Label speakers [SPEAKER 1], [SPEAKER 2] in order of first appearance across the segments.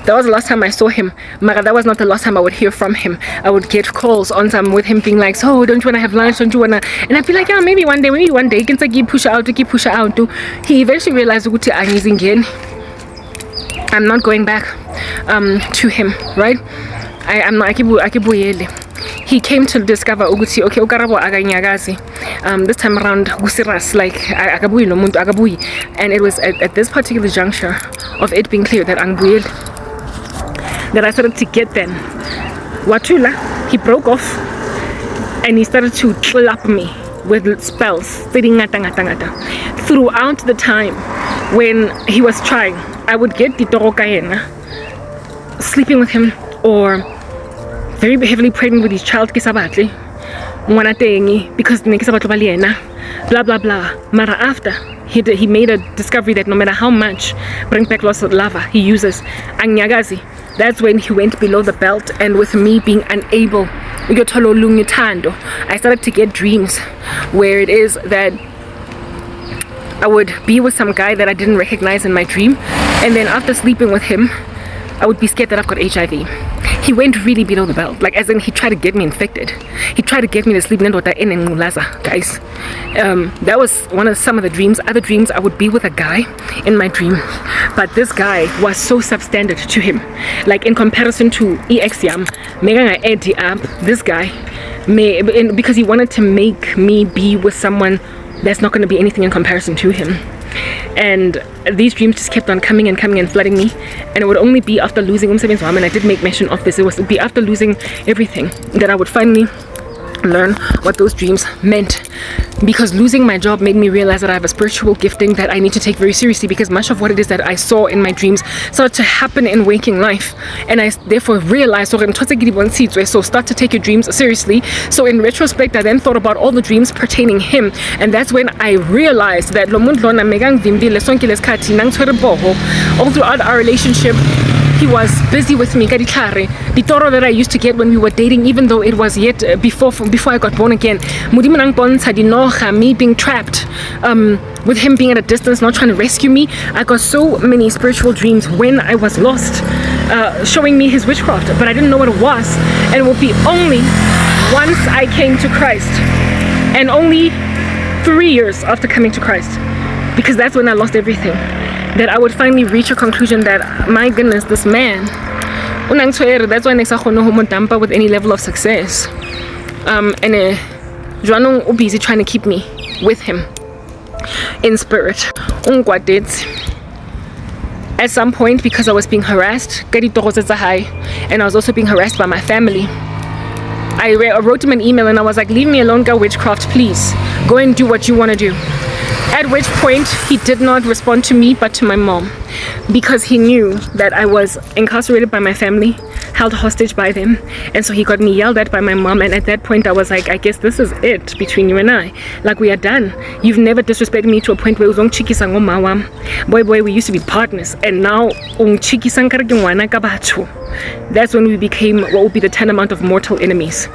[SPEAKER 1] That was the last time I saw him. Mara, that was not the last time I would hear from him. I would get calls on time with him being like, so don't you want to have lunch? Don't you want to? And I'd be like, yeah, maybe one day. You can say, push out. He eventually realized, I'm not going back to him, right? I'm not. He came to discover ukuthi okay Karabo aganyagazi. This time around gusiras like agabuyi lo muntu agabuyi, and it was at this particular juncture of it being clear that angbuyi that I started to get then Watula. He broke off and he started to clap me with spells throughout the time when he was trying. I would get ditoro ka yena, sleeping with him, or very heavily pregnant with his child because blah blah blah. Mara after he made a discovery that no matter how much bring back lots of lava he uses anyagazi, that's when he went below the belt. And with me being unable, I started to get dreams where it is that I would be with some guy that I didn't recognize in my dream, and then after sleeping with him I would be scared that I've got HIV. He went really below the belt, like as in he tried to get me infected. He tried to get me to sleep in Ngulaza, guys. That was some of the dreams. Other dreams, I would be with a guy in my dream, but this guy was so substandard to him. Like in comparison to EXYAM, this guy, because he wanted to make me be with someone that's not going to be anything in comparison to him. And these dreams just kept on coming and flooding me, and it would only be after losing umsebenzi wami, and I did make mention of this, it would be after losing everything that I would finally learn what those dreams meant, because losing my job made me realize that I have a spiritual gifting that I need to take very seriously, because much of what it is that I saw in my dreams started to happen in waking life, and I therefore realized so start to take your dreams seriously. So in retrospect, I then thought about all the dreams pertaining him, and that's when I realized that all throughout our relationship he was busy with me. The toro that I used to get when we were dating, even though it was yet before I got born again, me being trapped with him being at a distance, not trying to rescue me. I got so many spiritual dreams when I was lost, showing me his witchcraft, but I didn't know what it was. And it would be only once I came to Christ, and only 3 years after coming to Christ, because that's when I lost everything, that I would finally reach a conclusion that, my goodness, this man, that's why next I with any level of success, and Joanong busy trying to keep me with him in spirit. At some point, because I was being harassed, and I was also being harassed by my family, I wrote him an email and I was like, leave me alone, girl, witchcraft, please. Go and do what you want to do. At which point, he did not respond to me, but to my mom, because he knew that I was incarcerated by my family, held hostage by them, and so he got me yelled at by my mom. And at that point, I was like, I guess this is it between you and I. Like, we are done. You've never disrespected me to a point where boy, we used to be partners, and now that's when we became what would be the tantamount of mortal enemies,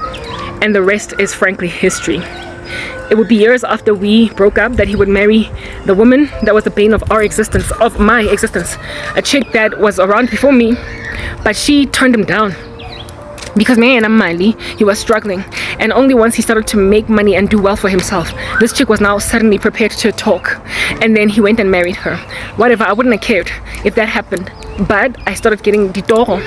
[SPEAKER 1] and the rest is frankly history. It would be years after we broke up that he would marry the woman that was the bane of our existence, of my existence, a chick that was around before me, but she turned him down because he was struggling. And only once he started to make money and do well for himself, this chick was now suddenly prepared to talk, and then he went and married her. Whatever, I wouldn't have cared if that happened, but I started getting ditoro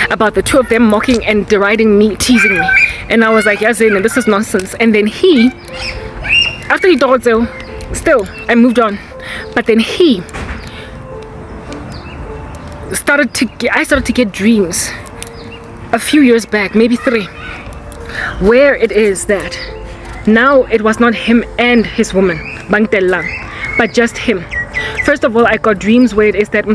[SPEAKER 1] about the two of them mocking and deriding me, teasing me, and I was like, yeah, Zayn, this is nonsense. And then he, after he told still I moved on, but then he started to get dreams a few years back, maybe 3, where it is that now it was not him and his woman, but just him. First of all, I got dreams where it is that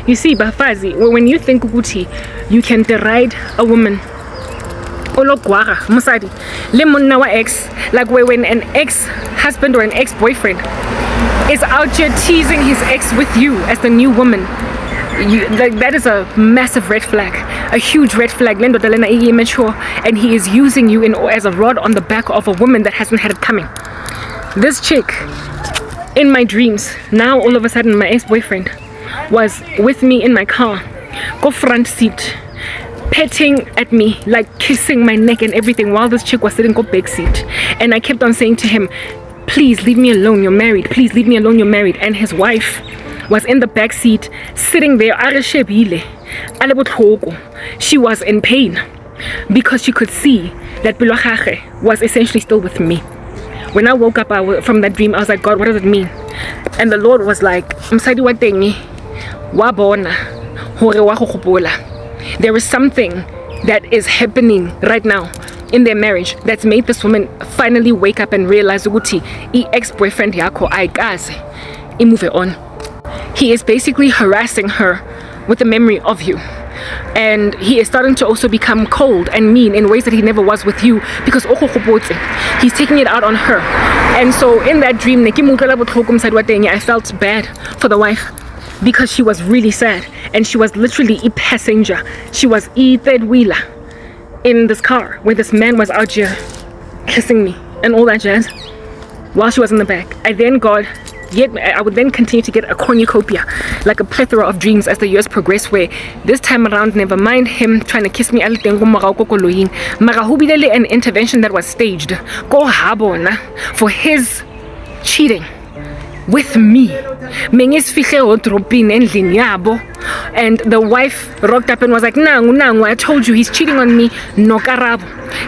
[SPEAKER 1] you see, Bafazi, when you think Guti, you can deride a woman. Ex, like when an ex-husband or an ex-boyfriend is out here teasing his ex with you as the new woman, that is a massive red flag, a huge red flag. And he is using you as a rod on the back of a woman that hasn't had it coming. This chick in my dreams, now all of a sudden my ex-boyfriend was with me in my car, go front seat, petting at me, like kissing my neck and everything, while this chick was sitting go back seat. And I kept on saying to him, please leave me alone, you're married. Please leave me alone, you're married. And his wife was in the back seat, sitting there. She was in pain because she could see that Bilochache was essentially still with me. When I woke up from that dream, I was like, God, what does it mean? And the Lord was like, there is something that is happening right now in their marriage that's made this woman finally wake up and realize ukuthi ex-boyfriend yako ayikaze move on. He is basically harassing her with the memory of you, and he is starting to also become cold and mean in ways that he never was with you, because he's taking it out on her. And so in that dream, I felt bad for the wife, because she was really sad, and she was literally a passenger. She was a third wheeler in this car where this man was out here kissing me and all that jazz while she was in the back. I would then continue to get a cornucopia, like a plethora of dreams as the years progressed, where this time around, never mind him trying to kiss me, an intervention that was staged for his cheating with me. And the wife rocked up and was like, Nangu, I told you he's cheating on me. No, Karabo.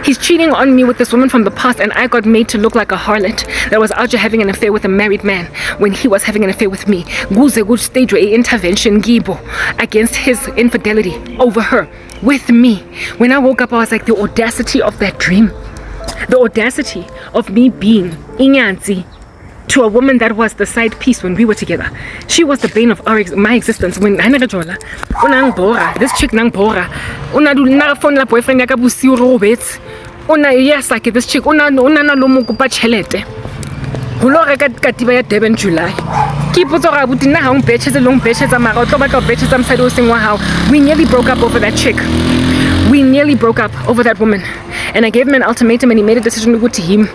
[SPEAKER 1] He's cheating on me with this woman from the past, and I got made to look like a harlot that was out here having an affair with a married man when he was having an affair with me. Good stage intervention against his infidelity over her with me. When I woke up, I was like, the audacity of that dream, the audacity of me being Inyanzi to a woman that was the side piece when we were together. She was the bane of my existence. When I never jola, this chick nang bora, phone la boyfriend yaka busi Roberts, yes, like this chick, na lomo kupa chelete. Hulo reka katiba ya Durban July. Keep it up with na hang bitches along bitches amara tobato bitches am side sing how we nearly broke up over that chick. We nearly broke up over that woman, and I gave him an ultimatum, and he made a decision to go to him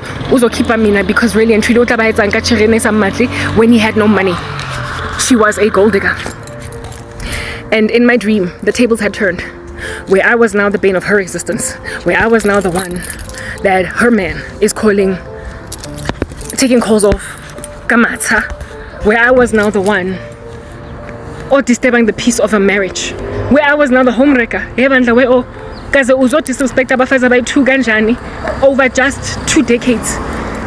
[SPEAKER 1] because really and when he had no money. She was a gold digger. And in my dream, the tables had turned, where I was now the bane of her existence, where I was now the one that her man is taking calls off Kamata, where I was now the one disturbing the peace of a marriage, where I was now the homewrecker. Disrespect over just 2 decades.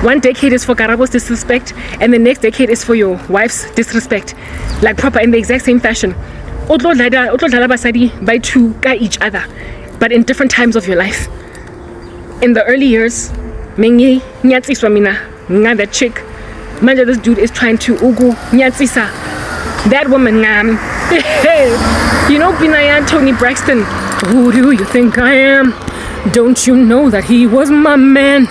[SPEAKER 1] 1 decade is for Karabo's disrespect, and the next decade is for your wife's disrespect, like proper in the exact same fashion. By two each other, but in different times of your life. In the early years, that chick, this dude is trying to that woman, you know, Binaya Tony Braxton, who do you think I am? Don't you know that he was my man?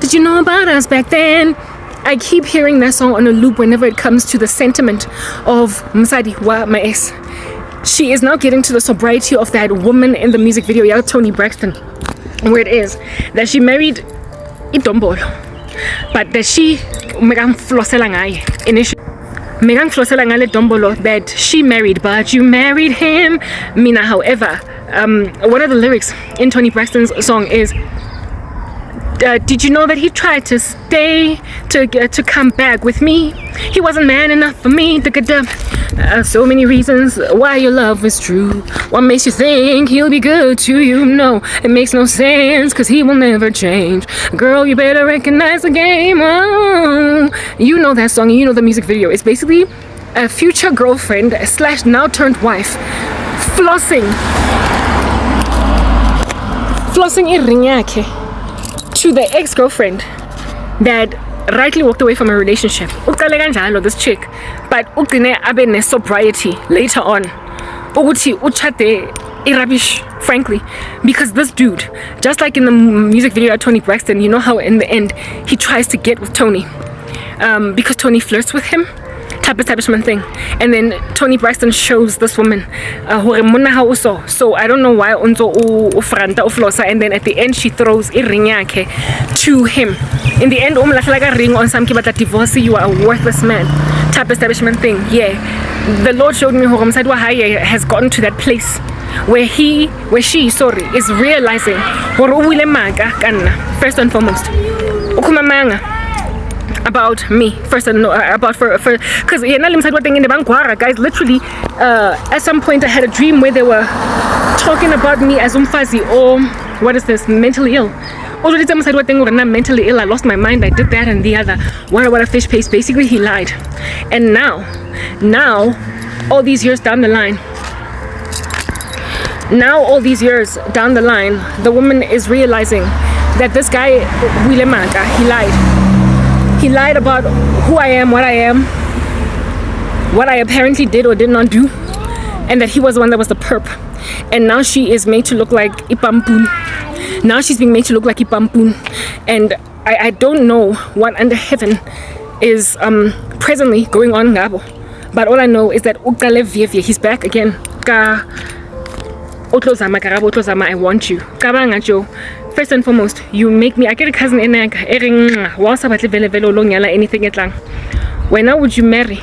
[SPEAKER 1] Did you know about us back then? I keep hearing that song on a loop whenever it comes to the sentiment of Msadi wa my ex. She is now getting to the sobriety of that woman in the music video, yeah, Tony Braxton, where it is that she married Itombolo, but that she initially that she married, but you married him. Mina, however, one of the lyrics in Tony Braxton's song is, did you know that he tried to stay to come back with me? He wasn't man enough for me. So many reasons why your love is true. What makes you think he'll be good to you? No, it makes no sense, cause he will never change. Girl, you better recognize the game. Oh, you know that song, you know the music video. It's basically a future girlfriend / now turned wife flossing iring yakhe to the ex-girlfriend that rightly walked away from a relationship. This chick, but abe sobriety later on. Rubbish, frankly, because this dude, just like in the music video of Tony Braxton, you know how in the end he tries to get with Tony because Tony flirts with him, type establishment thing, and then Tony Braxton shows this woman so I don't know why unzo ufranta uflosa, and then at the end she throws a ring to him. In the end, like a ring on some but divorce, you are a worthless man. type establishment thing. Yeah, the Lord showed me hore mosadi wa hae has gotten to that place where she is realizing hore o buile maka ka nna first and foremost. O khumamanga about me first and about for because yena le mosadi wa teng ne ba ngwara, guys. Literally at some point I had a dream where they were talking about me as umfazi or what is this, mentally ill. Already mosadi wa teng gore na mentally ill, I lost my mind, I did that and the other. What a fish paste. Basically he lied. And now all these years down the line, the woman is realizing that this guy Wilemaka, he lied about who I am, what I apparently did or did not do, and that he was the one that was the perp. And now she is made to look like Ipampun. Now she's being made to look like Ipampun. And I don't know what under heaven is presently going on ngabo. But all I know is that Ukale Vievie, he's back again. Ka Otlozama, Karabo Otlozama, I want you. Kabangajo. First and foremost, you make me. I get a cousin in there. Anything etlang. When now would you marry?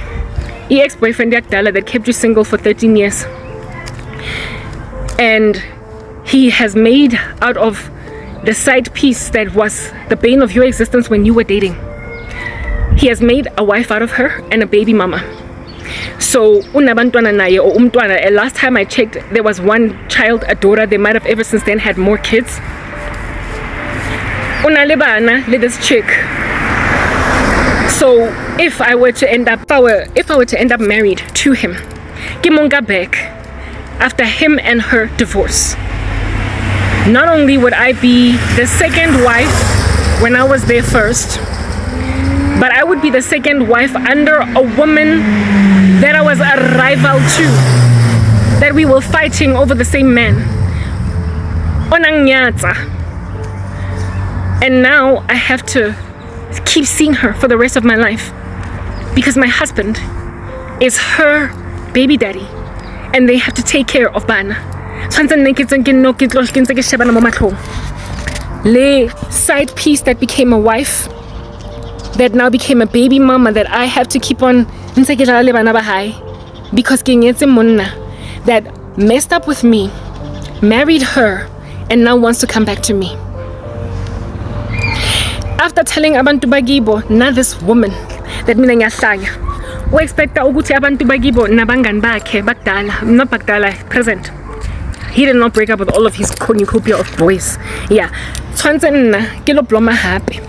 [SPEAKER 1] Ex-boyfriend that kept you single for 13 years. And he has made out of the side piece that was the bane of your existence when you were dating. He has made a wife out of her and a baby mama. So unabantwana naye or umntwana. Last time I checked, there was one child, a daughter. They might have ever since then had more kids. Unalebana with this chick. So if I were to end up married to him, Kimonga back after him and her divorce. Not only would I be the second wife when I was there first, but I would be the second wife under a woman that I was a rival to, that we were fighting over the same man. Onanyata. And now I have to keep seeing her for the rest of my life because my husband is her baby daddy and they have to take care of Bana. Le side piece that became a wife, that now became a baby mama, that I have to keep on because that messed up with me, married her, and now wants to come back to me. After telling abantu bagibo, now this woman that mina ngiyahlanya, we expect ukuthi abantu bagibo nabangani bakhe bakudala, not bakudala, present. He did not break up with all of his cornucopia of boys. Yeah, tshwantse nna ke lo bloma hape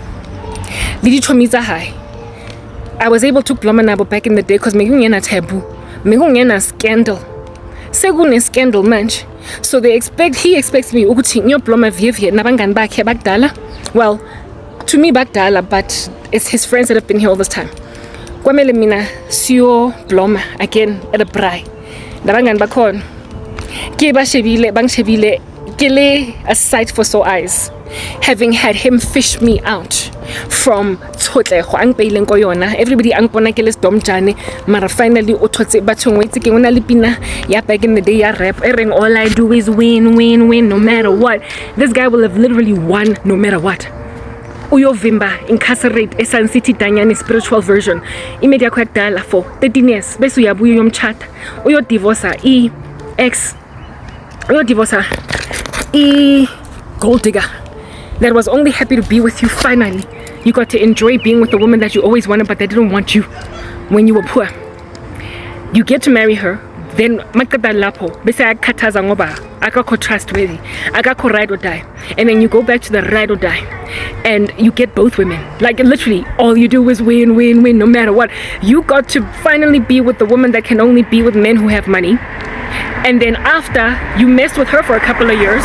[SPEAKER 1] le dithomi tsa hae. I was able to bloma nabo back in the day because mekungena taboo, mekungena scandal, sekune scandal manje. So he expects me ukuthi ngiyobloma vievie nabangani bakhe bakudala. Well, to me bakudala, but it's his friends that have been here all this time. Kwamele mina siyo bloma again at a braai. Nabangani bakhona ke ba shebile bang shebile ke le a sight for sore eyes, having had him fish me out from Tsotlego ang peileng ko yona. Everybody ang bona ke le domjane, mara finally o thotse bathong wetse ke ona le pina ya back in the day ya rap ereng all I do is win no matter what. This guy will have literally won no matter what. Uyo Vimba incarcerate Sun City Danyani spiritual version imedia yakho yakudala for 13 years bese uyabuya uyomchata uyo divorce gold digger that was only happy to be with you. Finally you got to enjoy being with the woman that you always wanted, but they didn't want you when you were poor. You get to marry her, then makada lapo bese akhathaza ngoba akakho trustworthy, akakho ride or die, and then you go back to the ride or die and you get both women. Like literally all you do is win no matter what. You got to finally be with the woman that can only be with men who have money. And then after you messed with her for a couple of years,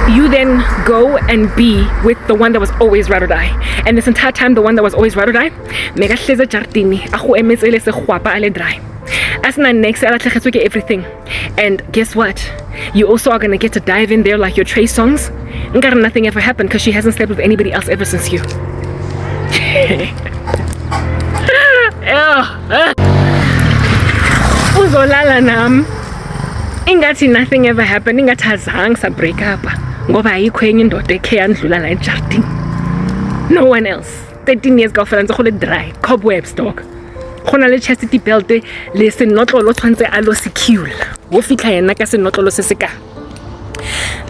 [SPEAKER 1] you then go and be with the one that was always ride or die. And this entire time, the one that was always ride or die, mega hleza jartini, ago emetsele se khwapa ale dry. Asna next everything. And guess what? You also are gonna get to dive in there like your Trey songs. Nothing ever happened because she hasn't slept with anybody else ever since you. Uzolala nam. Ingathi nothing ever happened. Ingathi azange sa break up. Ngoba ayikho enye indoda ekhe yandlula la ejardini. No one else. 13 years girlfriend nzogole dry. Cobwebs dog. Gona le chastity belt le senotlolo tshwantse a lo secure wo fitlha yena ka senotlolo se se ka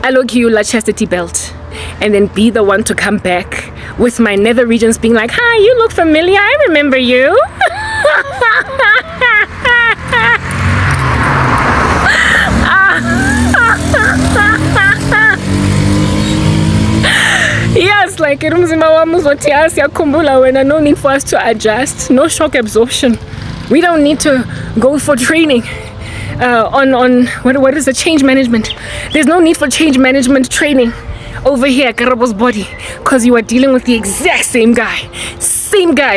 [SPEAKER 1] a lo la chastity belt, and then be the one to come back with my nether regions being like, hi, you look familiar, I remember you. Yes, like umzimba wami uzothi siyakhumbula wena, no need for us to adjust, no shock absorption. We don't need to go for training on what is the change management. There's no need for change management training over here at Karabo's body, because you are dealing with the exact same guy.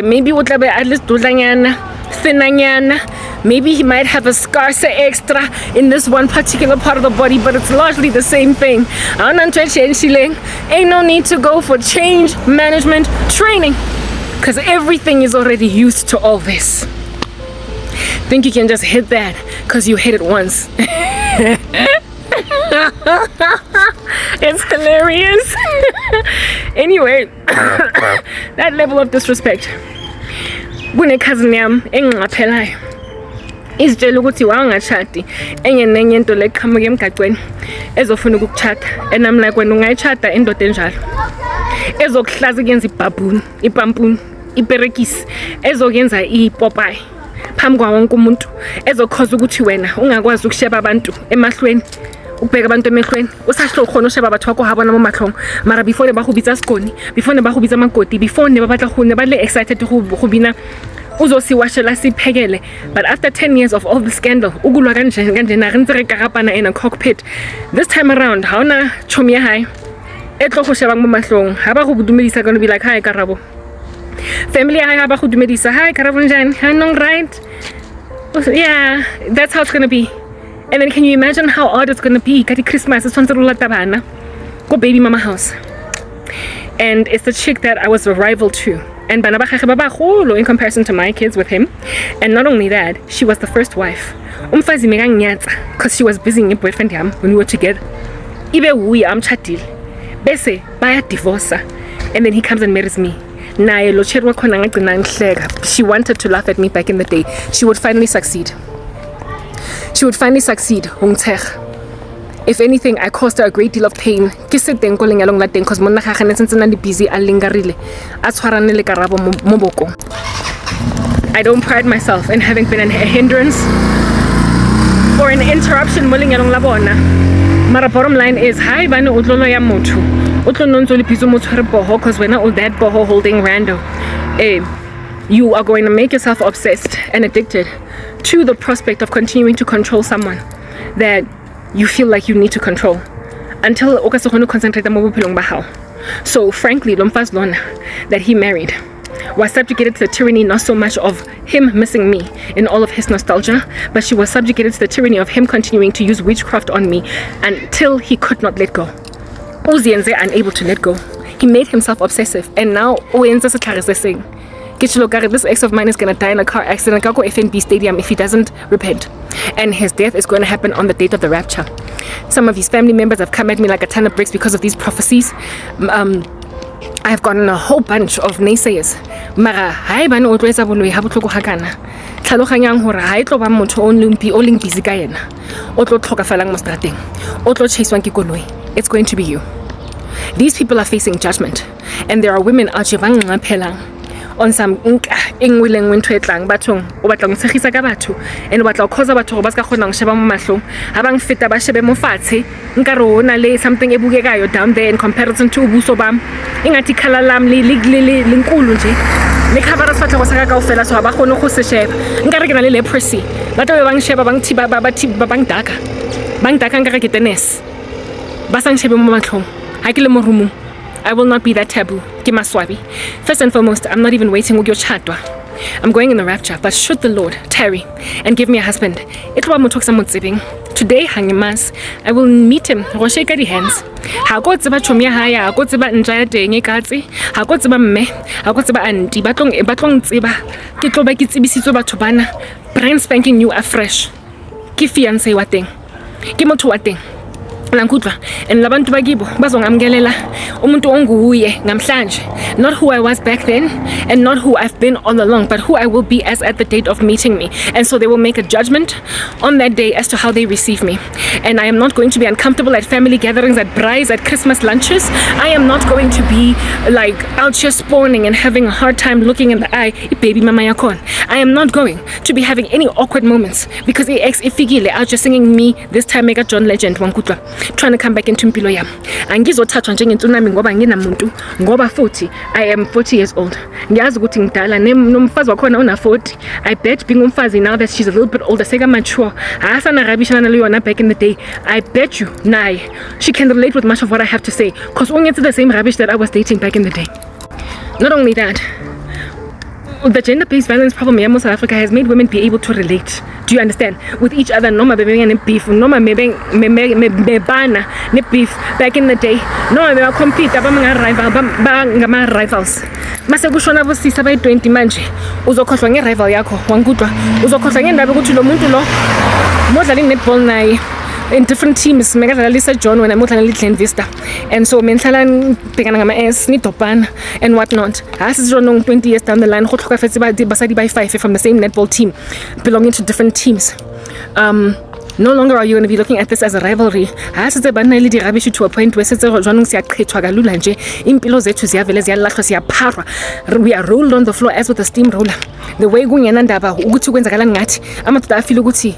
[SPEAKER 1] Maybe utlabe at least dudlanyana, thinanyana. Maybe he might have a scar extra in this one particular part of the body, but it's largely the same thing. Ain't no need to go for change management training, because everything is already used to all this. Think you can just hit that because you hit it once. It's hilarious. Anyway, that level of disrespect. Kune cousin yam engingaphelayo izitshela ukuthi wangachati enye nenye into leqhamuka emgaqweni ezofuna ukukuchata, and I'm like, wena ungaychata indoda enjalo ezokuhlaza kuyenza ipampuni iperekisi ezokuyenza ipopayi phambi kwa wonke umuntu, ezokhoza ukuthi wena ungakwazi ukusheba abantu emahlweni, ubheka abantu emehlweni usahlo khona usheba batho bakho habona mo mahlong, mara before ba go bitsa skoni, before ba go bitsa makoti, before ne ba batla go ne ba le excited go bina uzosiwashela siphekele. But after 10 years of all the scandal, ukulwa kanje na re ntse re karapana in a cockpit, this time around haona chomi ya hae etlo go sheba mo mahlong, ha ba go dumedisa gonna be like, hi Karabo. Family ya hae ha ba go dumedisa, hi Karabo njani, hi nong right. Yeah, that's how it's gonna be. And then can you imagine how odd it's gonna be kati Christmas it's tabana go baby mama house, and it's the chick that I was a rival to, and bana ba gage ba bagolo in comparison to my kids with him. And not only that, she was the first wife. Umfazi mekanyatsa because she was busy with boyfriend yam when we were together. Ibe uya amchadile bese baya divorce, and then he comes and marries me. Naye lo cherwa khona ngagcina ngihleka. She wanted to laugh at me back in the day. She would finally succeed. If anything, I caused her a great deal of pain. Because monna gagane sentse na di busy a lingarile a tshwarane le Karabo mo boko. I don't pride myself in having been a hindrance or an interruption mo lenyalong la bona. Mara bottom line is, hi bana utlolo ya motho utlo nonzo le piso mo tshwere boho, because when all that boho holding rando, you are going to make yourself obsessed and addicted to the prospect of continuing to control someone that you feel like you need to control until o ka se gone concentrate mo bophelong ba hao. So frankly, Lomfa's Lona that he married was subjugated to the tyranny not so much of him missing me in all of his nostalgia, but she was subjugated to the tyranny of him continuing to use witchcraft on me until he could not let go. Uzienze unable to let go. He made himself obsessive, and now uyenza setlhariseng. This ex of mine is gonna die in a car accident at FNB Stadium if he doesn't repent, and his death is going to happen on the date of the rapture. Some of his family members have come at me like a ton of bricks because of these prophecies. I have gotten a whole bunch of naysayers. Mara hai bana o tloetsa boloi ha botlhoko hakana. Tlhaloganyang hore ha e tlo ba motho o leng busy ka yena. O tlo tlhokafalang mo strateng. O tlo chasewang ke koloi. It's going to be you. These people are facing judgment, and there are women out here bang ngaphelang on some engwileng when twetlang bathong o batla go tshegisa ka batho, and o batla go khoza batho go ba ska khona go sheba mo mahlong ha bang feta ba shebe mo fatshe nka re ona le something e bukekayo down there in comparison to ubuso bam ingathi khala lam le nkulu nje le khabara sfatla go saka kaofela so ba khone go se sheba nka re ke na le leprosy batho ba bang sheba bang thiba ba bang daka nka re ke tennis ba sang shebe mo mahlong ha ke le mo rumo. I will not be that taboo. Kimaswabi. First and foremost, I'm not even waiting with your chatwa. I'm going in the rapture, but should the Lord tarry and give me a husband, today, Hangimas, I will meet him. Rosheka di hands. Hako tsiba chomia haya, hako tsiba njaya tenge katsi, hako tsiba mme, hako tsiba anti, batlong tsiba, ke tlo ba ke tsibisitswe batho bana, brand spanking new afresh. Ke fiance wa teng. Ke motho wa teng. Lankutwa and labantu bakibo bazongamkelela umuntu onguye namhlanje, not who I was back then and not who I've been all along, but who I will be as at the date of meeting me. And so they will make a judgment on that day as to how they receive me. And I am not going to be uncomfortable at family gatherings, at braais, at Christmas lunches. I am not going to be like out here spawning and having a hard time looking in the eye, baby mama yakon. I am not going to be having any awkward moments because ex ifigile out just singing me this time mega John Legend Wankutwa, trying to come back into impilo yami. Angizothathwa njengentunami ngoba nginamuntu, ngoba futhi I am 40 years old. Ngiyazi ukuthi ngidala nomfazi wakhona una 40. I bet being umfazi now that she's a little bit older, seka mature. Asana rabishana luyona back in the day. I bet you naye she can relate with much of what I have to say because it's the same rubbish that I was dating back in the day. Not only that, the gender-based violence problem in South Africa has made women be able to relate. Do you understand? With each other, noma bebeng beef, noma mebana ne beef back in the day. Noma beba compete abamanga rivals. Mase kushona bosisa bayi 20 manje. Uzokhohlwa nge-rival yakho, wangudwa. Uzokhohlwa ngendaba ukuthi lo muntu lo modlala netball naye in different teams. Megadlala Lisa John when I modlala Little Vista. And so menhlala bhekana ngama-S nidobhana and whatnot. Asizona 20 years down the line, khohlwa fetsi basadi by 5 from the same netball team belonging to different teams. No longer are you going to be looking at this as a rivalry. To a point where we are rolled on the floor as with a steamroller. The way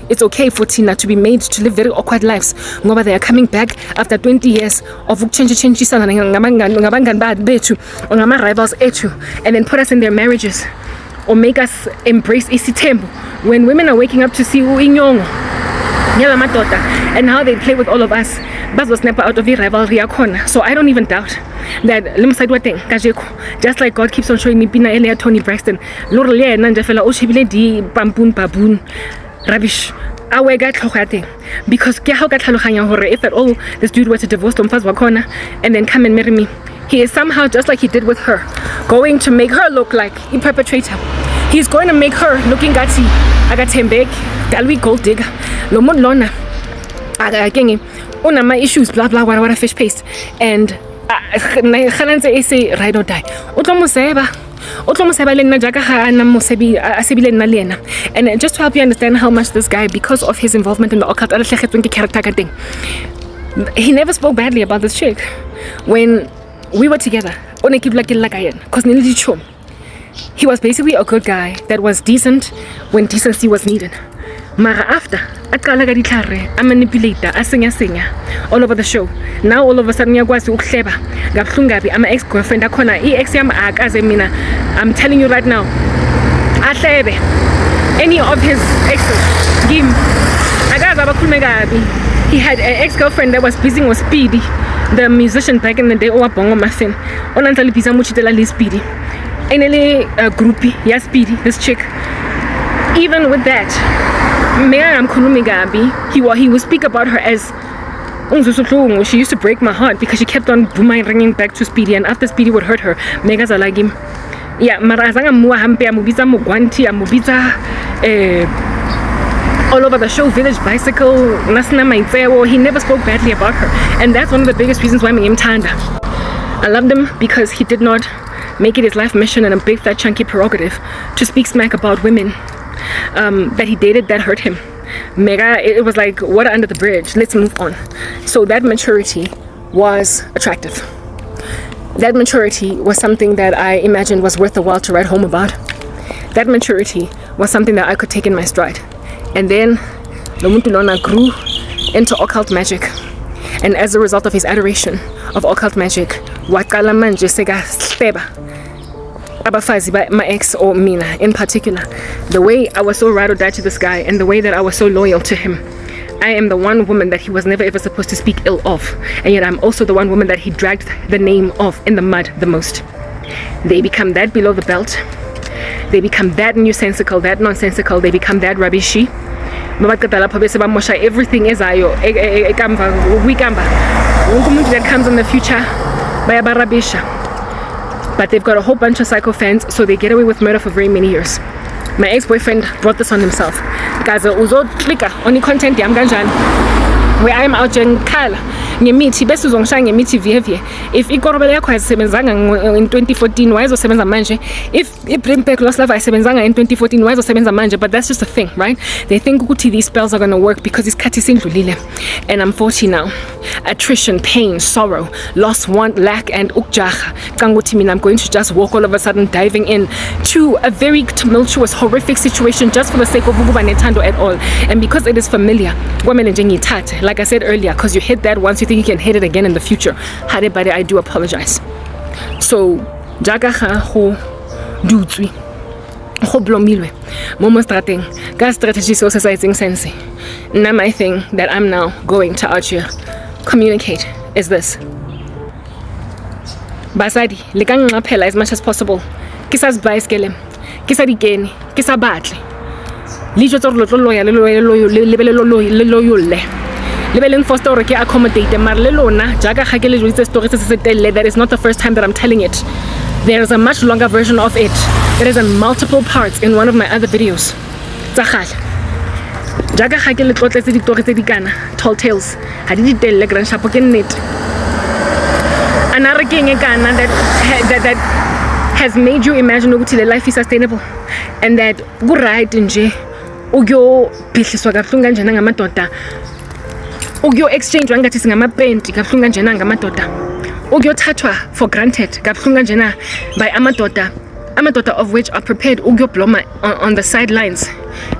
[SPEAKER 1] it's okay for Tina to be made to live very awkward lives. They are coming back after 20 years of rivals and then put us in their marriages or make us embrace isitembu when women are waking up to see uinyongo and how they play with all of us. Bazo snap out of the rivalry yakona. So I don't even doubt that just like God keeps on showing me Pina Elia Tony Braxton, Lorle Nanja fella Oshibile di Bamboon Baboon rubbish. Because if at all this dude were to divorce Wakona and then come and marry me, he is somehow, just like he did with her, going to make her look like a perpetrator. He's going to make her looking gati agatembek dalwi gold digger lomon lona agagengi unama issues blah blah whatever fish paste and khalanze ese ride or die utlomuseba lena jaka ha na mosebi asebile nna lena. And just to help you understand how much this guy, because of his involvement in the occult, character, he never spoke badly about this chick when we were together. Because he was basically a good guy that was decent when decency was needed. Mara after, a manipulator, a singer, all over the show. Now all of a sudden, I'm an ex-girlfriend. I'm telling you right now, any of his exes, he had an ex-girlfriend that was busy with Speedy, the musician back in the day. Speedy. A groupie, yes, Speedy, this chick. Even with that, he would speak about her as she used to break my heart because she kept on ringing back to Speedy, and after Speedy would hurt her, Megas are like him. Yeah, Marazanga Muhampe, Mubiza Mugwanti, Mubiza all over the show, Village Bicycle, Nasna Maiteo. He never spoke badly about her, and that's one of the biggest reasons why I'm Tanda. I loved him because he did not make it his life mission and a big fat chunky prerogative to speak smack about women that he dated that hurt him. It was like water under the bridge. Let's move on. So that maturity was attractive. That maturity was something that I imagined was worth the while to write home about. That maturity was something that I could take in my stride. And then Lomuntu Lona grew into occult magic. And as a result of his adoration of occult magic, wakala manje sega steba abafazi by my ex or Mina in particular. The way I was so ride or die to this guy and the way that I was so loyal to him. I am the one woman that he was never ever supposed to speak ill of, and yet I'm also the one woman that he dragged the name of in the mud the most. They become that below the belt. They become that nonsensical, that nonsensical. They become that rubbishy. Everything is ayo. That comes in the future. But they've got a whole bunch of psycho fans, so they get away with murder for very many years. My ex-boyfriend brought this on himself. Guys, uzo clicker on the content where I'm out in Kala. ngemithi bese uzongishaya ngemithi vie. If ikorobela yakho ayisebenzanga in 2014 why izosebenza manje? If i-Brimback Lost Love ayisebenzanga in 2014 why izosebenza manje? But that's just a thing, right? They think ukuthi these spells are gonna work because isikhathi sindlulile. And I'm 40 now. Attrition, pain, sorrow, loss, want, lack, and ukjaha. I'm going to just walk all of a sudden diving in to a very tumultuous, horrific situation just for the sake of ukuba nethando at all. And because it is familiar, like I said earlier, because you hit that once, you think you can hit it again in the future. Hadebade, I do apologize. So, jagaha ho dutswi. Ho blomilwe. Momo strating. Ka strategy so society sense. Now my thing that I'm now going to out here communicate is this. Basadi, lekang ngaphela as much as possible. Kisas baiskele. Kisadikeni. Kisabatle. Lijo tso lo loya le lebeleng for story ke accommodate mar le lona jaaka ga ke le joitse story se se telle. That is not the first time that I'm telling it. There is a much longer version of it. It is in multiple parts in one of my other videos. Tsagala jaaka ga ke le tlotletse ditori tse di kana tall tales ha di ditelle grand shapo ke nnete anare ke eng kana that has made you imagine ukuthi the life is sustainable and that go right nje ukyo bhihliswa kahlunga njena ngamadoda ukyo exchange wangathi singamapenti kahlunga njena ngamadoda ukyo thathwa for granted kahlunga njena by amadoda of which are prepared ukyo bloma on the sidelines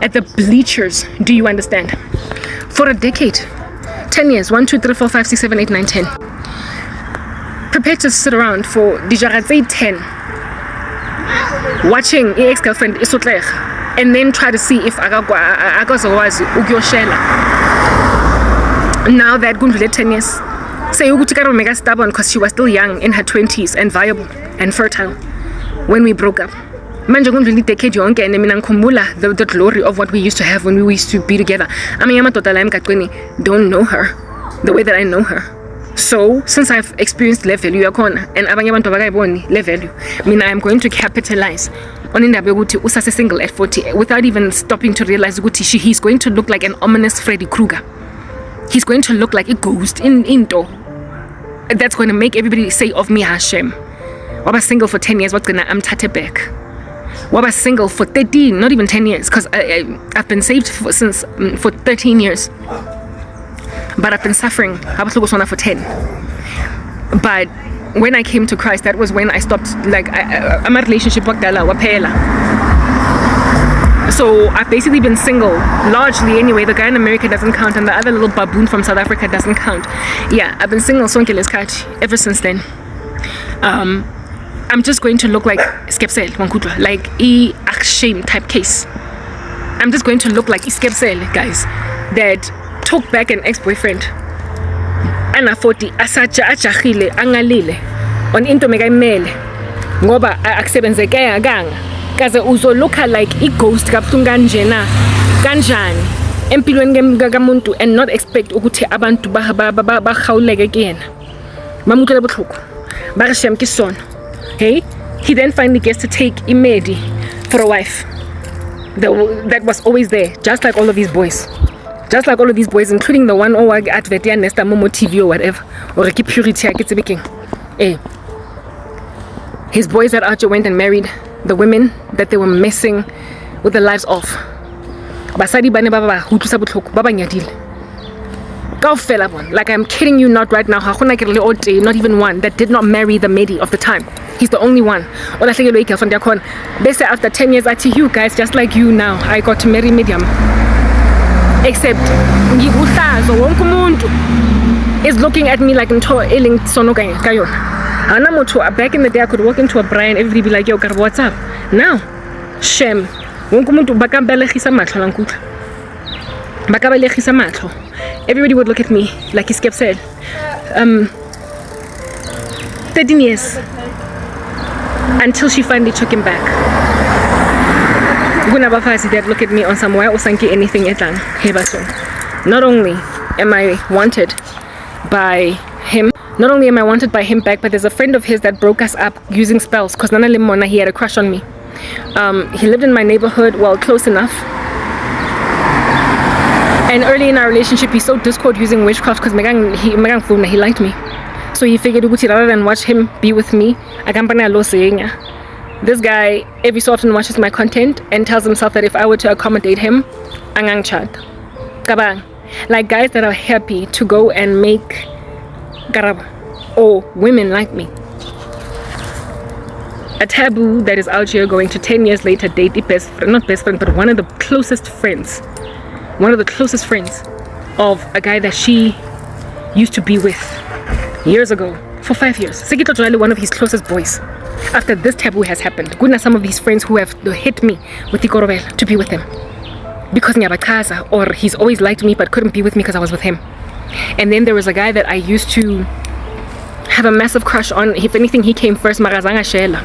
[SPEAKER 1] at the bleachers. Do you understand? For a decade, 10 years, 1, 2, 3, 4, 5, 6, 7, 8, 9, 10, prepared to sit around for dijaratse 10 watching ex-girlfriend isotleg and then try to see if akazokwazi ukyoshela. Now that gundlule 10 years, say ukuthi Karabo mega stubborn because she was still young in her 20s and viable and fertile when we broke up. Manje kundlule decade yonke and mina ngikhumbula the glory of what we used to have when we used to be together. Amanye amadoda la emgaqweni don't know her the way that I know her. So since I've experienced le value yakhona and abanye abantu abakayiboni le value, mina I'm going to capitalize on indaba yokuthi usase single at 40 without even stopping to realize ukuthi he's going to look like an ominous Freddy Krueger. He's going to look like a ghost in into that's going to make everybody say of me Hashem. Waba single for 10 years, what's gonna amthathe back? Waba single for 13, not even 10 years, because I've been saved for 13 years. But I've been suffering for 10. But when I came to Christ, that was when I stopped, like, I'm a relationship wapela. So I've basically been single, largely anyway. The guy in America doesn't count, and the other little baboon from South Africa doesn't count. Yeah, I've been single ever since then. I'm just going to look like Skepsel, like shame type case. I'm just going to look like Skepsel, guys, that took back an ex-boyfriend. Ana 40 asacha achahile angalile on into mega mele ngoba akusebenzeke yakanga kaze uzoluka like a ghost kabuhlungu njena kanjani empilweni kamuntu and not expect ukuthi abantu bahawuleke kuyena mamukele buhlungu barishem kisona. Hey, he then finally gets to take Imedi for a wife. That was always there, just like all of these boys. Just like all of these boys, including the one at Vetia Nesta Momo TV or whatever. Or Reki Purity, hey. His boys at Archer went and married the women that they were messing with the lives of. Basadi Bane Baba, Hutu Sabutlok, Baba Nyadil. Like I'm kidding you not right now. Not even one that did not marry the Medi of the time. He's the only one. They say after 10 years at you guys, just like you now, I got to marry Medium. Except is looking at me like back in the day I could walk into a bar and everybody be like, yo, Karabo, what's up? Now, shame. Everybody would look at me like Iskep said. 13 years until she finally took him back. That look at me on somewhere or sanki anything etang. Not only am I wanted by him, back, but there's a friend of his that broke us up using spells because Nana Limona, he had a crush on me. He lived in my neighborhood, well, close enough. And early in our relationship, he saw Discord using witchcraft because he liked me. So he figured rather than watch him be with me, this guy every so often watches my content and tells himself that if I were to accommodate him, angang chat. Kabang. Like guys that are happy to go and make Karabo or women like me a taboo that is out here going to 10 years later date the best friend, not best friend, but one of the closest friends of a guy that she used to be with years ago for 5 years. Sekito one of his closest boys. After this taboo has happened, goodness, some of these friends who have hit me with the Korobel to be with him because Nyabakaza, or he's always liked me but couldn't be with me because I was with him. And then there was a guy that I used to have a massive crush on. If anything, he came first, Marazanga Shela.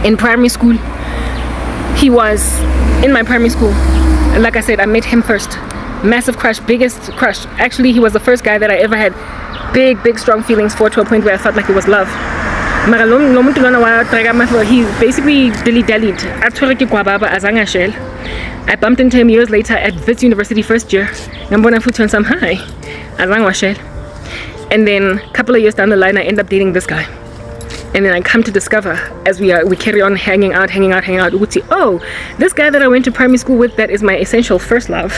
[SPEAKER 1] In primary school, he was in my primary school. Like I said, I met him first. Massive crush, biggest crush. Actually, he was the first guy that I ever had big strong feelings for, to a point where I felt like it was love. He basically dilly-dallied. I bumped into him years later at Wits University first year. And then a couple of years down the line, I end up dating this guy. And then I come to discover, as we carry on hanging out, oh, this guy that I went to primary school with, that is my essential first love,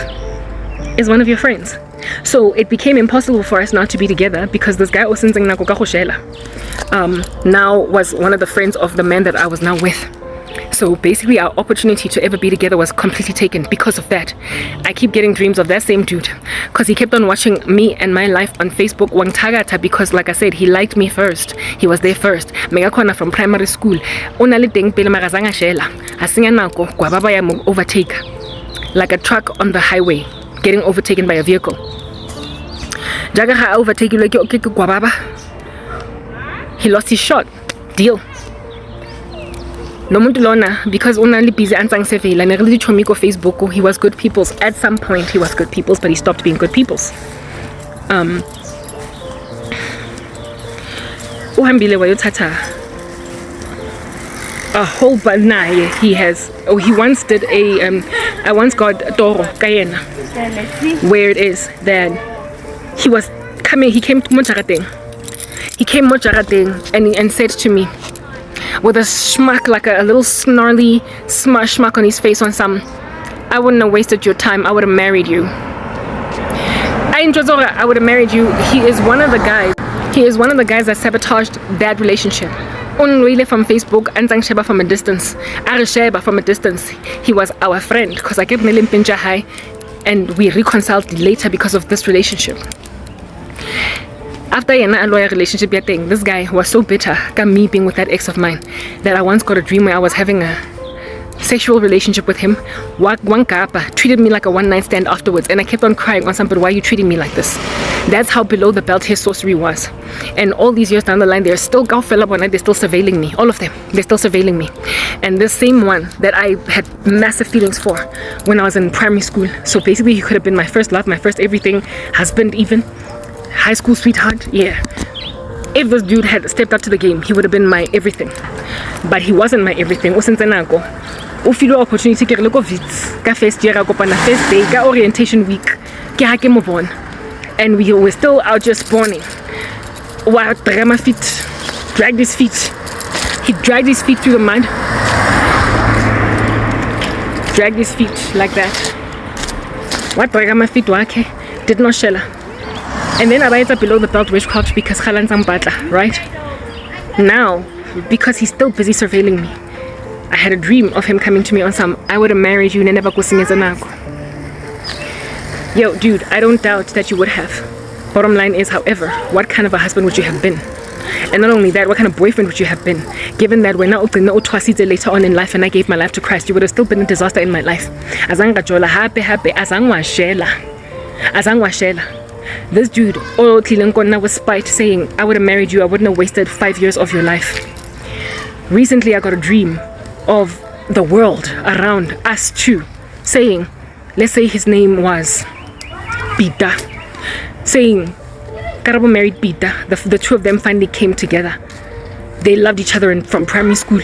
[SPEAKER 1] is one of your friends. So it became impossible for us not to be together because this guy now was one of the friends of the man that I was now with. So basically our opportunity to ever be together was completely taken because of that. I keep getting dreams of that same dude because he kept on watching me and my life on Facebook wangtagata, because like I said, he liked me first. He was there first. Megakona from primary school. Overtake like a truck on the highway getting overtaken by a vehicle. He lost his shot. Deal. No muntulona, because only busy ansang sevela nereli chomiko Facebook. He was good people's. At some point he was good people's, but he stopped being good people's. Uhambile wayothatha a whole banana he has. Oh, he once did a I once got Toro Kayena, where it is that he was coming, he came to Mojarateng. He came Mojarateng and said to me with a schmuck, like a little snarly schmuck on his face, on some, I wouldn't have wasted your time, I would have married you. I would have married you. He is one of the guys that sabotaged that relationship. Unwile from Facebook, Anzang Sheba from a distance. Arisheba from a distance. He was our friend because I kept Nelim Pinja high and we reconciled later because of this relationship. After a lawyer relationship, this guy was so bitter, me being with that ex of mine, that I once got a dream where I was having a sexual relationship with him. Wankapa treated me like a one-night stand afterwards, and I kept on crying on something. Why are you treating me like this? That's how below the belt his sorcery was. And all these years down the line, they're still they're still surveilling me. All of them, they're still surveilling me. And this same one that I had massive feelings for when I was in primary school. So basically, he could have been my first love, my first everything, husband, even high school sweetheart. Yeah. If this dude had stepped up to the game, he would have been my everything. But he wasn't my everything. Ufilo opportunity ke loko Wits ka first year ka first day ka orientation week ke ha ke mo bona, and we were still out just spawning. What drama feet, dragged his feet. He dragged his feet through the mud. Dragged his feet like that. What drama feet wake did not shella. And then I went up below the belt witchcraft because Khalan Zambatla, right? Now, because he's still busy surveilling me, I had a dream of him coming to me on some, I would have married you, never go sing as an uncle. Yo, dude, I don't doubt that you would have. Bottom line is, however, what kind of a husband would you have been? And not only that, what kind of boyfriend would you have been? Given that when I later on in life and I gave my life to Christ, you would have still been a disaster in my life. This dude, was spite, saying, I would have married you, I wouldn't have wasted 5 years of your life. Recently, I got a dream of the world around us too, saying, let's say his name was Pita, saying Karabo married Pita. The two of them finally came together. They loved each other from primary school.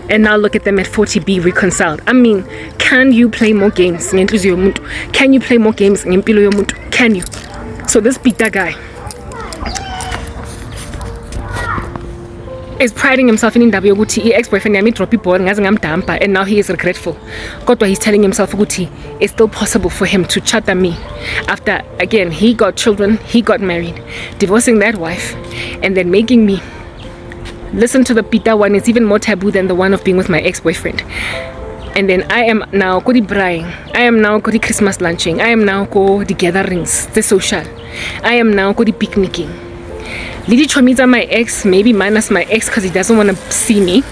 [SPEAKER 1] And now look at them at 40, be reconciled. I mean, can you play more games? Can you play more games? Can you? So this Peter guy is priding himself in indaba yokuthi ex-boyfriend yami drop iball ngaze ngamdampa, and now he is regretful. Kodwa he's telling himself ukuthi it's still possible for him to chata me after, again, he got children, he got married, divorcing that wife, and then making me listen to the Peter one. It's even more taboo than the one of being with my ex-boyfriend. And then I am now go the braai, I am now go the Christmas lunching, I am now go the gatherings, the social, I am now go the picnicking. Lidi Chomita, my ex, maybe minus my ex because he doesn't want to see me,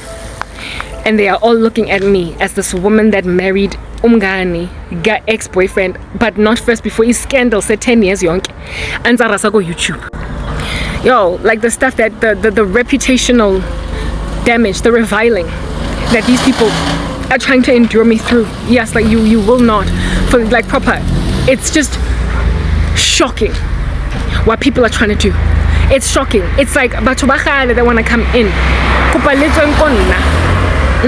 [SPEAKER 1] and they are all looking at me as this woman that married Hlongwane, got ex-boyfriend, but not first before his scandal said 10 years young, and Zarasago YouTube. Yo, like the stuff that the reputational damage, the reviling that these people are trying to endure me through. Yes, like you will not, for like proper, it's just shocking what people are trying to do. It's shocking. It's like batho ba kgale that want to come in. Kopa le tsweng ko nna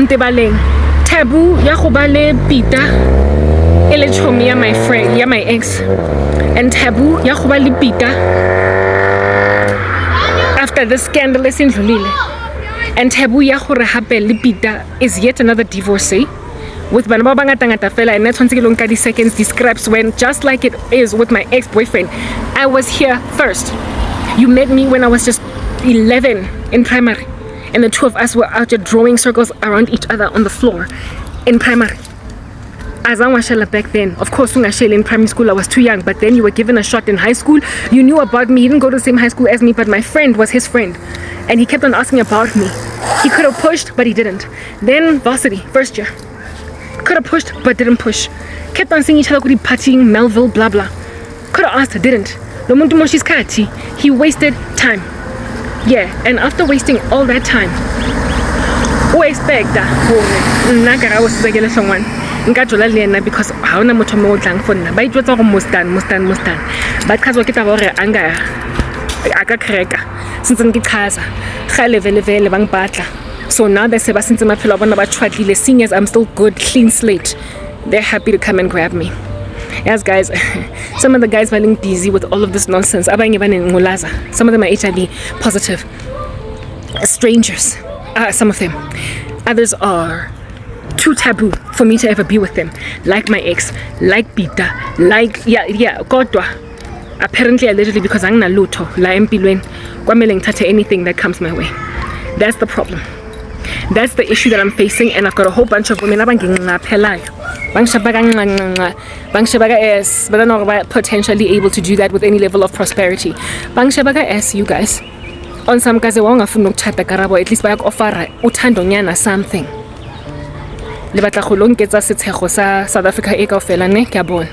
[SPEAKER 1] nte baleng taboo ya go ba le Peter ele chomi ya my friend, ya my ex, and taboo ya go ba le Peter after the scandal is indlulile, and taboo ya gore hape le Peter is yet another divorcee with bana ba bangata ngata fela, and that's 20 seconds describes when, just like it is with my ex-boyfriend, I was here first. You met me when I was just 11 in primary, and the two of us were out there drawing circles around each other on the floor in primary. As I was back then, of course, in primary school I was too young, but then you were given a shot in high school. You knew about me. He didn't go to the same high school as me, but my friend was his friend, and he kept on asking about me. He could have pushed, but he didn't. Then varsity, first year, could have pushed, but didn't push. Kept on seeing each other, partying, Melville, blah blah. Could have asked, didn't. He wasted time. Yeah, and after wasting all that time, who expect that? Because how na motho mo tlang for nna ba itwetsa go mustan but because wa kita ba re anga aka kreka since ngichaza ga level bang batla. So now they say ba sentse maphelo a bona ba tshwatlile, seeing as I'm still good, clean slate, they're happy to come and grab me. Yes, guys, some of the guys are being busy with all of this nonsense. Some of them are HIV positive, strangers, some of them. Others are too taboo for me to ever be with them, like my ex, like Peter, like kodwa apparently, allegedly, because I'm not luto la empilweni kwamele ngithathe anything that comes my way. That's the problem. That's the issue that I'm facing, and I've got a whole bunch of women but they're not potentially able to do that with any level of prosperity. You guys, on some guys Karabo, at least offer uthandonyana something. Le batla go lonketsa setshego sa South Africa e kaofela ne ke a bona.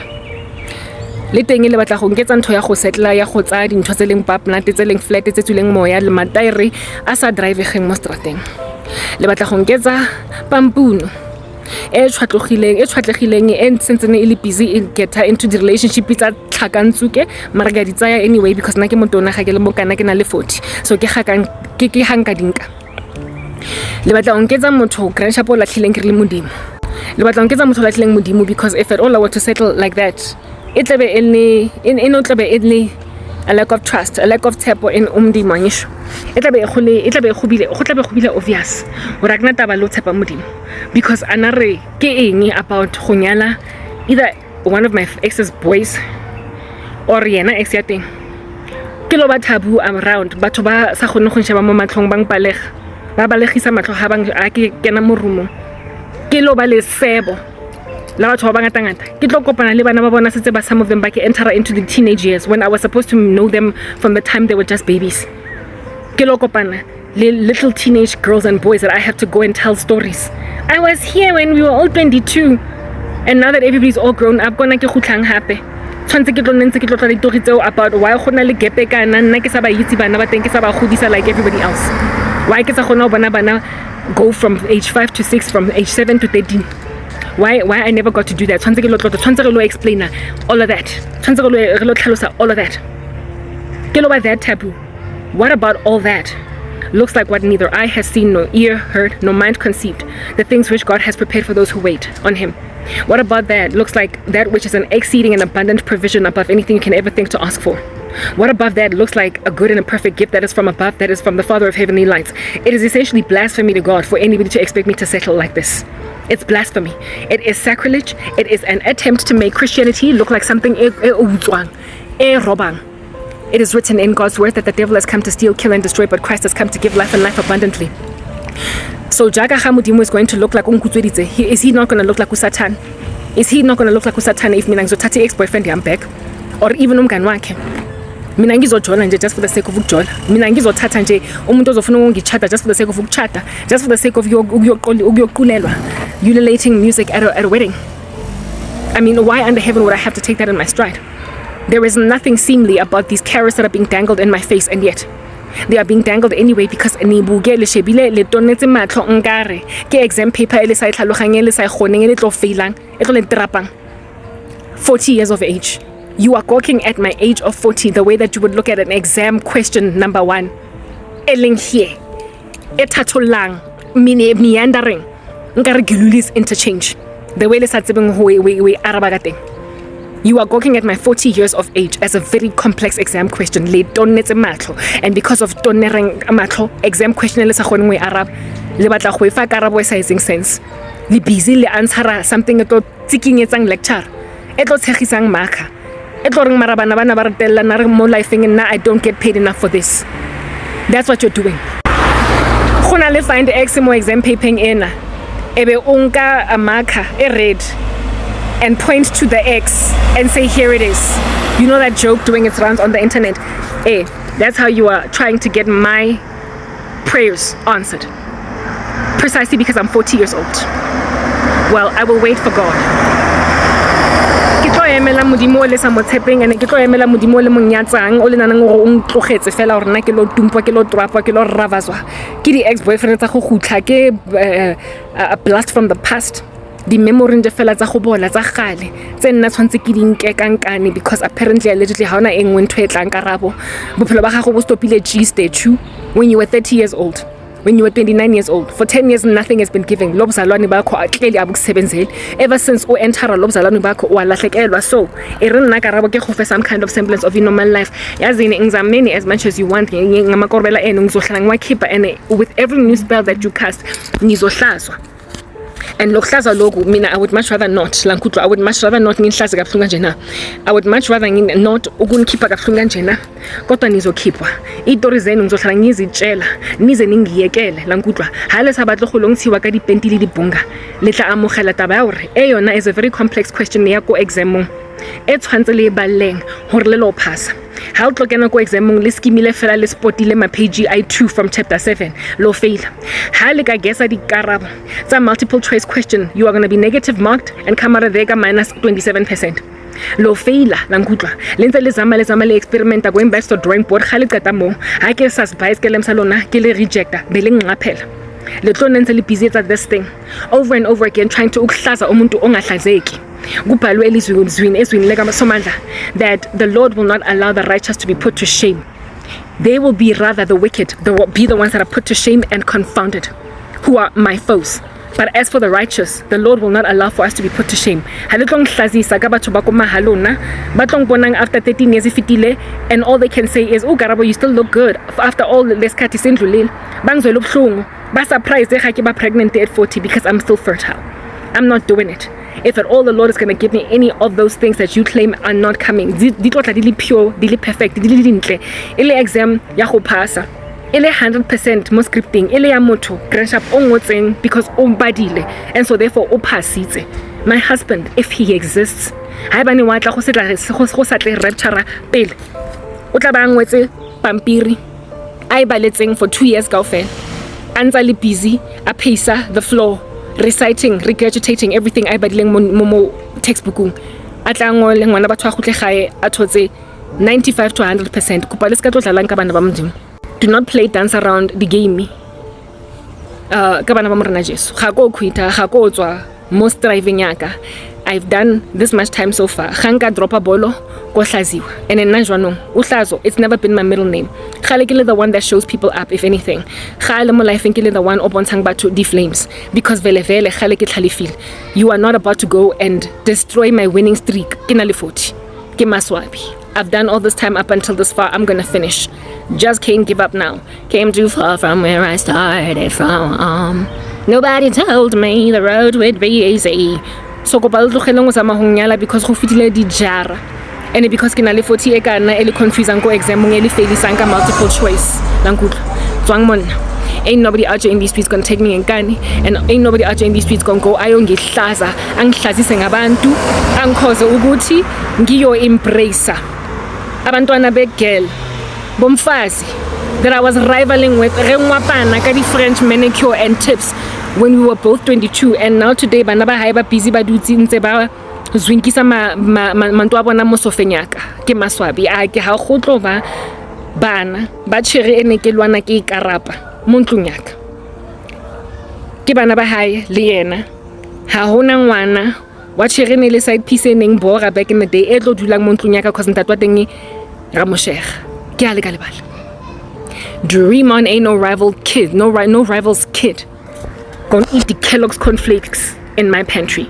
[SPEAKER 1] Le teng le batla go nketsa ntho ya go setla ya go tsaya dintho tse leng papnate tse leng flat tse tswileng moya le mataere a sa drivegeng mo strateng. Le batla go nketsa pampuno e tshwatlogileng e sentsene e le busy in get her into the relationship tsa tlhakantsuke mara ga di tsaya anyway because nna ke motona ga ke le mokana ke na le 40, so ke hanka dinka. Le batla go nketsa motho grandship o latlhileng ke le modimo. Le batla go nketsa motho latlhileng modimo because if at all I were to settle like that, it tlabe in a lack of trust, a lack of tshepo in umdimo ngisho. It tlabe go obvious gore akna taba lo tshepa modimo because anare ke eng about go nyala either one of my ex's boys or yena ex ya teng. Ke lo ba taboo around batho ba sa gone go nsheba mo matlhong bang palega ba balegisa matlho ha bang a ke kena mo roomong ke lo ba le sebo la batho ba ngata ke tlo kopana le bana ba bona setse ba some of them ba ke enter into the teenage years when I was supposed to know them from the time they were just babies. Ke lo kopana le little teenage girls and boys that I have to go and tell stories. I was here when we were all 22, and now that everybody's all grown up gona ke khutlang hape tshwantse ke tlo ntse ke tlo tla ditori tseo about why gona le gepe kana nna ke sa ba itse bana ba teng ke sa ba godisa like everybody else. Why ke sa gona bana go from age 5 to 6, from age 7 to 13? Why I never got to do that? Tshwantse ke lo tlotla, tshwantse re lo explain all of that. Tshwantse re lo tlhalosa all of that. Ke lo ba that taboo. What about all that? looks like what neither eye has seen, nor ear heard, nor mind conceived, the things which God has prepared for those who wait on him. What about that looks like that which is an exceeding and abundant provision above anything you can ever think to ask for? What above that looks like a good and a perfect gift that is from above, that is from the Father of heavenly lights? It is essentially blasphemy to God for anybody to expect me to settle like this. It's blasphemy. It is sacrilege. It is an attempt to make Christianity look like something robang. It is written in God's word that the devil has come to steal, kill, and destroy, but Christ has come to give life and life abundantly. So Jaga Hamudimo is going to look like is he not going to look like Satan? Is he not going to look like Satan if mina ngizothatha ex-boyfriend yami back? Or even umngani wakhe? Mina ngizojola nje just for the sake of ukujola. Mina ngizothatha nje umuntu ozofuna ungichata just for the sake of ukuchata, just for the sake of ukuyoqulelwa, ululating music at a wedding. I mean, why under heaven would I have to take that in my stride? There is nothing seemly about these carrots that are being dangled in my face, and yet they are being dangled anyway because nibukele shebile le tonetse matlo nkare ke exam paper ele sa itlhaloganye le sa igoneng ele tlo failang e tlo le trapang. 40 years of age. You are gawking at my age of 40 the way that you would look at an exam question number 1. Eleng here. Etatolang meandering. Nkare gilulis interchange. The way le sa tsebeng ho we araba ka teng. You are gawking at my 40 years of age as a very complex exam question. Le tonetse matlo, and because of tonnereng matlo, exam question le sa kgoneng we arab le batla go efa karabo e sa etseng sense. Le busy le answera something to tsikinyetsang lecture. E tlo tshegisang marker. E tlo reng marabana bana ba retella na re mo lifeng and I don't get paid enough for this. That's what you're doing. Khona le find X mo exam papering ena. Ebe unka a marker e red and point to the X and say, here it is. You know that joke doing its rounds on the internet? Hey, that's how you are trying to get my prayers answered. Precisely because I'm 40 years old. Well, I will wait for God. Ke tlo emela modimo le sa motshepeng ene ke tlo emela modimo le monyatsang o le nanang go ntlogetse fela gore nna ke lo tumpwa ke lo trapwa ke lo ravazwa ke di ex-boyfriend tsa go gutla ke a blast from the past. Di memory nje fela tsa go bola tsa gale tse nna tshwantse ke di nke kankane because apparently allegedly ha ona engwe ntwe tlang Karabo bophelo ba gago bo stopile G stage 2 when you were 30 years old, when you were 29 years old. For 10 years nothing has been given. Lo buzalwane bakho clearly abukusebenzeli. Ever since o enter lo buzalwane bakho walahlekelwa. So e re nna Karabo ke go fe some kind of semblance of your normal life. Yazini ngizameni as much as you want ngamakorbela eno ngizohlala ngiwakhipha and with every new spell that you cast nizohlazwa. And lokuhlaza loku mina I would much rather not lankutlo I would much rather not ngihlaze kabuhlungu kanje na. I would much rather not ukunikhipha kabuhlungu kanje na kodwa nizokhipha itori zenu ngizohlala ngizitshela nize ningiyekele lankutlo hale sabatlo go longtshiwa ka dipenti le dibunga le tla amogela taba ya hore e yona is a very complex question ya ko exam e tshwantse le baleng hore le lo phasa. Ha o tlokena ko exam le skimile fela le spotile ma page I2 from chapter 7 lo fail. Ha le ka guessa di karabo tsa multiple choice question, you are going to be negative marked and come out of there minus 27%. Lo faila lankutla lentse le zama le experimenta going back to drawing board ga le qeta mo ha ke sa spice ke lemsa lona ke le rejecta be le ngaphela le tlo nentse le busy at this thing over and over again trying to ukuhlaza umuntu ongahlazeki. Kubhalwe elizwini ezwini lekaMasomandla that the Lord will not allow the righteous to be put to shame. They will be rather the wicked, they will be the ones that are put to shame and confounded, who are my foes. But as for the righteous, the Lord will not allow for us to be put to shame. Haletlong hlazisa ka batho ba ko mahalona batlong bonang after 13 years ifitile and all they can say is oh Karabo you still look good after all lesikhathi sendlulile bangizwela ubhlungu ba surprised ga ke ba pregnant at 40 because I'm still fertile. I'm not doing it. If at all the Lord is going to give me any of those things that you claim are not coming, di tlotla di le pure, di le perfect, di le dintle, ile exam ya go passa, ile 100% mo scripting, ile ya motho grant up o ngotseng because o badile and so therefore o passitse. My husband, if he exists, ha bane wa tla go satle rapture pele o tla ba ngwetse pampiri ai baletseng for 2 years kaofela antsa le busy a pacer the floor reciting, regurgitating everything I badileng mo textbookung atla ngole ngwana batho a gutle gae a thotse 95 to 100%. Kupa le ska tlotlalang ka bana ba modimo. Do not play dance around the game ka bana ba morena Jesu ga go quita ga go tswa mo striving yaka I've done this much time so far. Khanka dropa bolo ko hlaziwa. And then nanjwanong uhlazo, it's never been my middle name. Khalekile the one that shows people up, if anything. Khale mo life nkile the one obontang batho di flames. Because vele khaleke khalifil. You are not about to go and destroy my winning streak. Kinali 40. Ke maswabi. I've done all this time up until this far. I'm gonna finish. Just can't give up now. Came too far from where I started from. Nobody told me the road would be easy. So go baltlogele ngo tsama hongnyala because go fitile di jara. And because ke na le 40 e kana e le confusing go exam ngeli failisang ka multiple choice. Lankutlo. Tswang monna. Ain't nobody out here in these streets gonna take me ngani, and ain't nobody out here in these streets gonna go ayongihlaza angihlazise ngabantu angikhoze ukuthi ngiyo embrace abantwana begirl bomfazi that I was rivaling with rengwapana ka di French manicure and tips when we were both 22, and now today bana ba hae ba busy ba dutse ntse ba zwinkisa manto a bona mo sofenyaka ke maswabi a ke ha gotlo ba bana ba tshire ene ke lwana ke Karabo mo ntlong yaka ke bana ba hae le yena ha hona ngwana wa tshire ne le side piece eneng bora back in the day e tlo dulang mo ntlong yaka cause ntatwa teng ra mo shega ke a le ka lebala. Dream on ain't no rival kid, no rival's kid. Gonna eat the Kellogg's cornflakes in my pantry.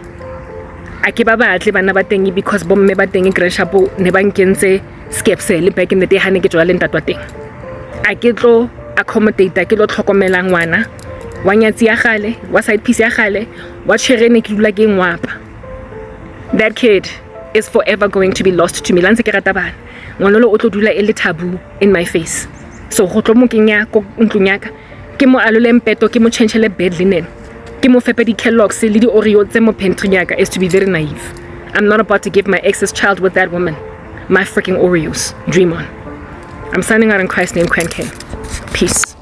[SPEAKER 1] Ake ba batle bana ba teng because bomme ba teng Karabo ne ba nkentse skepsele back in the day ha ne ke tswa le ntatwa teng. Ake tlo accommodate ke lo tlhokomela ngwana wa nyatsi ya gale wa side piece ya gale wa tshirene ke dula ke ngwapa. That kid is forever going to be lost to me. Lantse ke rata bana ngwanolo o tlo dula e le taboo in my face. So go tlo mo kenya ko ntlong yaka ke mo alole mpeto ke mo changeele bed linen ke mo fepe di Kellogg's le di Oreo tse mo pantry yaka is to be very naive. I'm not about to give my ex's child with that woman my freaking Oreos. Dream on. I'm signing out in Christ's name, Kwen K. Peace.